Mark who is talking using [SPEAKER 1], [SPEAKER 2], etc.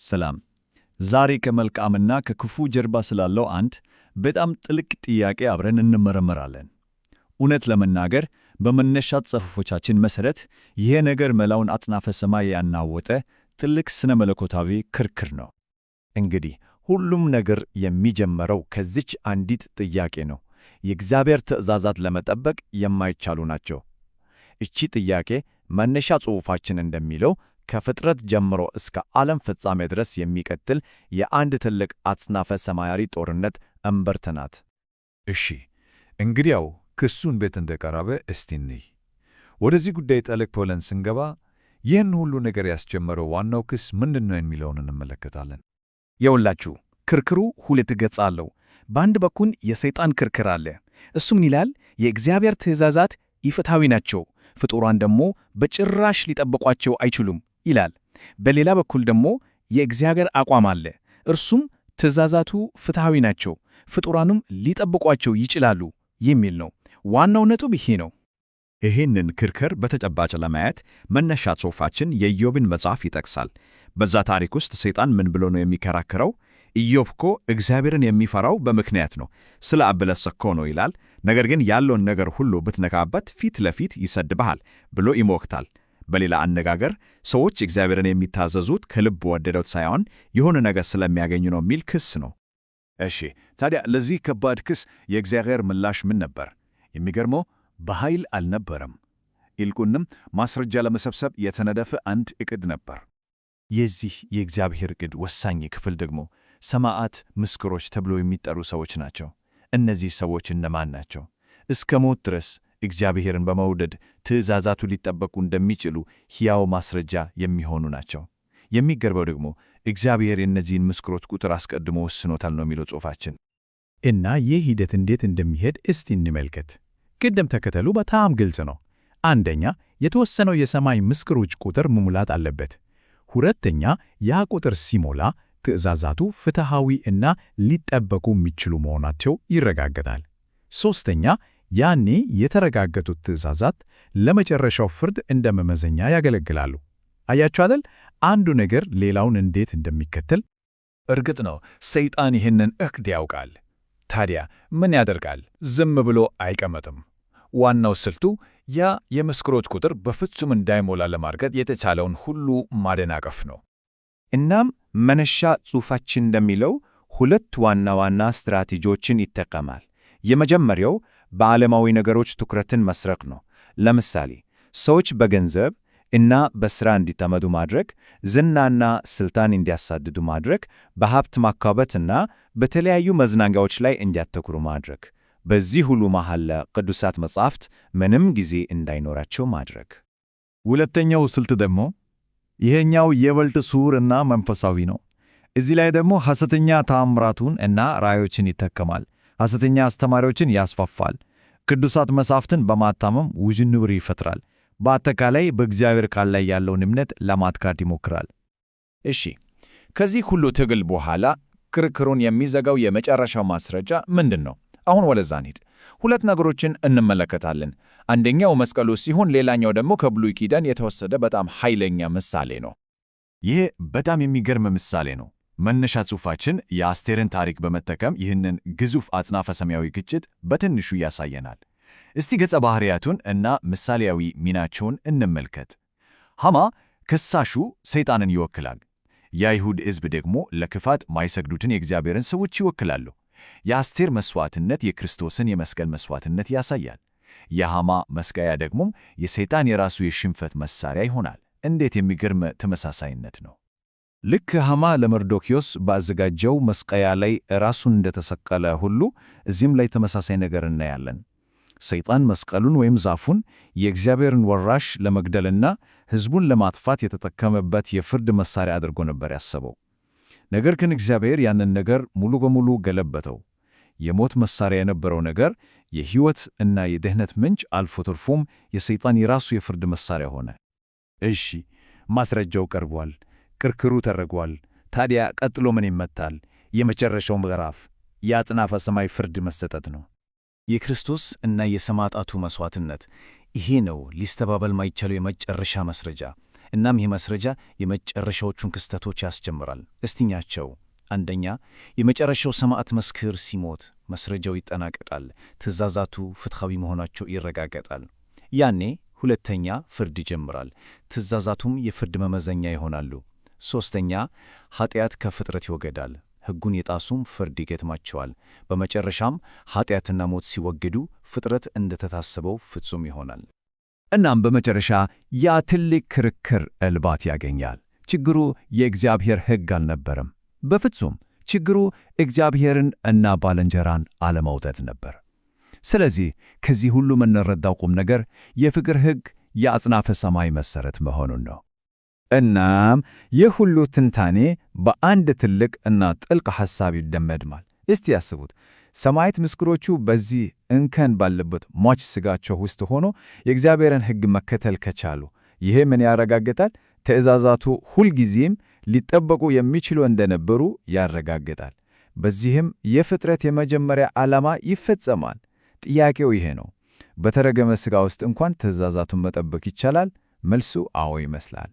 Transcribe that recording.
[SPEAKER 1] ሰላም። ዛሬ ከመልካምና ከክፉ ጀርባ ስላለው አንድ በጣም ጥልቅ ጥያቄ አብረን እንመረመራለን። እውነት ለመናገር በመነሻ ጽሑፎቻችን መሠረት ይሄ ነገር መላውን አጽናፈ ሰማይ ያናወጠ ጥልቅ ስነ መለኮታዊ ክርክር ነው።
[SPEAKER 2] እንግዲህ ሁሉም ነገር የሚጀምረው ከዚች አንዲት ጥያቄ ነው። የእግዚአብሔር ትእዛዛት ለመጠበቅ የማይቻሉ ናቸው። እቺ ጥያቄ መነሻ ጽሑፋችን እንደሚለው ከፍጥረት ጀምሮ እስከ ዓለም ፍጻሜ ድረስ የሚቀጥል የአንድ ትልቅ አጽናፈ ሰማያዊ ጦርነት እምብርት ናት።
[SPEAKER 3] እሺ፣ እንግዲያው ክሱ እንዴት እንደቀረበ እስቲ እንይ። ወደዚህ ጉዳይ ጠለቅ ብለን ስንገባ ይህን ሁሉ ነገር ያስጀመረው ዋናው ክስ ምንድን ነው የሚለውን እንመለከታለን።
[SPEAKER 4] የውላችሁ ክርክሩ ሁለት ገጽ አለው። በአንድ በኩል የሰይጣን ክርክር አለ። እሱ ምን ይላል? የእግዚአብሔር ትእዛዛት ኢፍትሐዊ ናቸው፣ ፍጡራን ደግሞ በጭራሽ ሊጠብቋቸው አይችሉም ይላል። በሌላ በኩል ደግሞ የእግዚአብሔር አቋም አለ። እርሱም ትእዛዛቱ ፍትሐዊ ናቸው፣ ፍጡራኑም ሊጠብቋቸው ይችላሉ የሚል ነው። ዋናው ነጥብ ይሄ ነው።
[SPEAKER 2] ይህንን ክርክር በተጨባጭ ለማየት መነሻ ጽሑፋችን የኢዮብን መጽሐፍ ይጠቅሳል። በዛ ታሪክ ውስጥ ሰይጣን ምን ብሎ ነው የሚከራከረው? ኢዮብ እኮ እግዚአብሔርን የሚፈራው በምክንያት ነው፣ ስለ አብለሰኮ ነው ይላል። ነገር ግን ያለውን ነገር ሁሉ ብትነካበት ፊት ለፊት ይሰድብሃል ብሎ ይሞክታል። በሌላ አነጋገር ሰዎች እግዚአብሔርን የሚታዘዙት ከልብ ወደደውት ሳይሆን የሆነ ነገር ስለሚያገኙ ነው የሚል ክስ ነው።
[SPEAKER 1] እሺ፣ ታዲያ ለዚህ ከባድ ክስ የእግዚአብሔር ምላሽ ምን ነበር? የሚገርመው በኃይል አልነበረም። ይልቁንም ማስረጃ ለመሰብሰብ የተነደፈ አንድ ዕቅድ ነበር።
[SPEAKER 2] የዚህ የእግዚአብሔር ዕቅድ ወሳኝ ክፍል ደግሞ ሰማዕት ምስክሮች ተብሎ የሚጠሩ ሰዎች ናቸው። እነዚህ ሰዎች እነማን ናቸው? እስከ ሞት ድረስ እግዚአብሔርን በመውደድ ትእዛዛቱ ሊጠበቁ እንደሚችሉ ሕያው ማስረጃ የሚሆኑ ናቸው። የሚገርመው ደግሞ እግዚአብሔር የእነዚህን ምስክሮች ቁጥር አስቀድሞ ወስኖታል ነው የሚለው ጽሑፋችን።
[SPEAKER 4] እና ይህ ሂደት እንዴት እንደሚሄድ እስቲ እንመልከት። ቅደም ተከተሉ በጣም ግልጽ ነው። አንደኛ፣ የተወሰነው የሰማይ ምስክሮች ቁጥር መሙላት አለበት። ሁለተኛ፣ ያ ቁጥር ሲሞላ ትእዛዛቱ ፍትሐዊ እና ሊጠበቁ የሚችሉ መሆናቸው ይረጋገጣል። ሦስተኛ፣ ያኔ የተረጋገጡት ትእዛዛት ለመጨረሻው ፍርድ እንደ መመዘኛ ያገለግላሉ። አያችሁ አይደል? አንዱ ነገር ሌላውን እንዴት እንደሚከተል።
[SPEAKER 1] እርግጥ ነው ሰይጣን ይህንን ዕቅድ ያውቃል። ታዲያ ምን ያደርጋል? ዝም ብሎ አይቀመጥም። ዋናው ስልቱ ያ የምስክሮች ቁጥር በፍጹም እንዳይሞላ ለማድረግ የተቻለውን ሁሉ ማደናቀፍ ነው።
[SPEAKER 2] እናም መነሻ ጽሑፋችን እንደሚለው ሁለት ዋና ዋና ስትራቴጂዎችን ይጠቀማል። የመጀመሪያው በዓለማዊ ነገሮች ትኩረትን መስረቅ ነው። ለምሳሌ ሰዎች በገንዘብ እና በሥራ እንዲጠመዱ ማድረግ፣ ዝናና ስልጣን እንዲያሳድዱ ማድረግ፣ በሀብት ማካበትና በተለያዩ መዝናኛዎች ላይ እንዲያተኩሩ ማድረግ። በዚህ ሁሉ መሃል ቅዱሳት መጻሕፍት ምንም ጊዜ እንዳይኖራቸው ማድረግ።
[SPEAKER 1] ሁለተኛው ስልት ደግሞ ይሄኛው ይበልጥ ስውር እና መንፈሳዊ ነው። እዚህ ላይ ደግሞ ሐሰተኛ ተአምራቱን እና ራእዮችን ይጠቀማል። ሐሰተኛ አስተማሪዎችን ያስፋፋል። ቅዱሳት መጻሕፍትን በማታመም ውዥንብር ይፈጥራል። በአጠቃላይ በእግዚአብሔር ቃል ላይ ያለውን እምነት ለማጥቃት ይሞክራል።
[SPEAKER 4] እሺ፣ ከዚህ ሁሉ ትግል በኋላ ክርክሩን የሚዘጋው የመጨረሻው ማስረጃ ምንድን ነው? አሁን ወደዛ እንሂድ። ሁለት ነገሮችን እንመለከታለን። አንደኛው መስቀሉ ሲሆን፣ ሌላኛው ደግሞ ከብሉይ ኪዳን የተወሰደ በጣም ኃይለኛ ምሳሌ ነው።
[SPEAKER 2] ይህ በጣም የሚገርም ምሳሌ ነው። መነሻ ጽሑፋችን የአስቴርን ታሪክ በመጠቀም ይህንን ግዙፍ አጽናፈ ሰማያዊ ግጭት በትንሹ ያሳየናል። እስቲ ገጸ ባህሪያቱን እና ምሳሌያዊ ሚናቸውን እንመልከት። ሐማ ከሳሹ ሰይጣንን ይወክላል። የአይሁድ ሕዝብ ደግሞ ለክፋት ማይሰግዱትን የእግዚአብሔርን ሰዎች ይወክላሉ። የአስቴር መሥዋዕትነት የክርስቶስን የመስቀል መሥዋዕትነት ያሳያል። የሐማ መስቀያ ደግሞ የሰይጣን የራሱ የሽንፈት መሣሪያ ይሆናል። እንዴት የሚገርም ተመሳሳይነት ነው!
[SPEAKER 1] ልክ ሐማ ለመርዶክዮስ ባዘጋጀው መስቀያ ላይ ራሱን እንደተሰቀለ ሁሉ እዚህም ላይ ተመሳሳይ ነገር እናያለን። ሰይጣን መስቀሉን ወይም ዛፉን የእግዚአብሔርን ወራሽ ለመግደልና ሕዝቡን ለማጥፋት የተጠቀመበት የፍርድ መሣሪያ አድርጎ ነበር ያሰበው። ነገር ግን እግዚአብሔር ያንን ነገር ሙሉ በሙሉ ገለበጠው። የሞት መሣሪያ የነበረው ነገር የሕይወት እና የድኅነት ምንጭ አልፎ ተርፎም የሰይጣን የራሱ የፍርድ መሣሪያ ሆነ።
[SPEAKER 2] እሺ፣ ማስረጃው ቀርቧል። ክርክሩ ተደርጓል። ታዲያ ቀጥሎ ምን ይመጣል? የመጨረሻው ምዕራፍ የአጽናፈ ሰማይ ፍርድ መሰጠት ነው።
[SPEAKER 4] የክርስቶስ እና የሰማዕታቱ መሥዋዕትነት ይሄ ነው ሊስተባበል ማይቻለው የመጨረሻ ማስረጃ።
[SPEAKER 1] እናም ይህ ማስረጃ የመጨረሻዎቹን ክስተቶች ያስጀምራል። እስቲኛቸው። አንደኛ፣ የመጨረሻው ሰማዕት መስክር ሲሞት ማስረጃው ይጠናቀቃል። ትእዛዛቱ ፍትሐዊ መሆናቸው ይረጋገጣል። ያኔ ሁለተኛ፣ ፍርድ ይጀምራል። ትእዛዛቱም የፍርድ መመዘኛ ይሆናሉ። ሦስተኛ፣ ኃጢአት ከፍጥረት ይወገዳል። ሕጉን የጣሱም ፍርድ ይገጥማቸዋል። በመጨረሻም ኃጢአትና ሞት ሲወገዱ ፍጥረት እንደተታሰበው ፍጹም ይሆናል።
[SPEAKER 2] እናም በመጨረሻ ያ ትልቅ ክርክር እልባት ያገኛል። ችግሩ የእግዚአብሔር ሕግ አልነበረም። በፍጹም ችግሩ እግዚአብሔርን እና ባልንጀራን አለመውደድ ነበር። ስለዚህ ከዚህ ሁሉ የምንረዳው ቁም ነገር የፍቅር ሕግ የአጽናፈ ሰማይ መሠረት መሆኑን ነው። እናም ይህ ሁሉ ትንታኔ በአንድ ትልቅ እና ጥልቅ ሐሳብ ይደመድማል። እስቲ ያስቡት፣ ሰማዕት ምስክሮቹ በዚህ እንከን ባለበት ሟች ሥጋቸው ውስጥ ሆኖ የእግዚአብሔርን ሕግ መከተል ከቻሉ፣ ይሄ ምን ያረጋግጣል? ትእዛዛቱ ሁልጊዜም ሊጠበቁ የሚችሉ እንደነበሩ ያረጋግጣል። በዚህም የፍጥረት የመጀመሪያ ዓላማ ይፈጸማል። ጥያቄው ይሄ ነው፣ በተረገመ ሥጋ ውስጥ እንኳን ትእዛዛቱን መጠበቅ ይቻላል? መልሱ አዎ ይመስላል።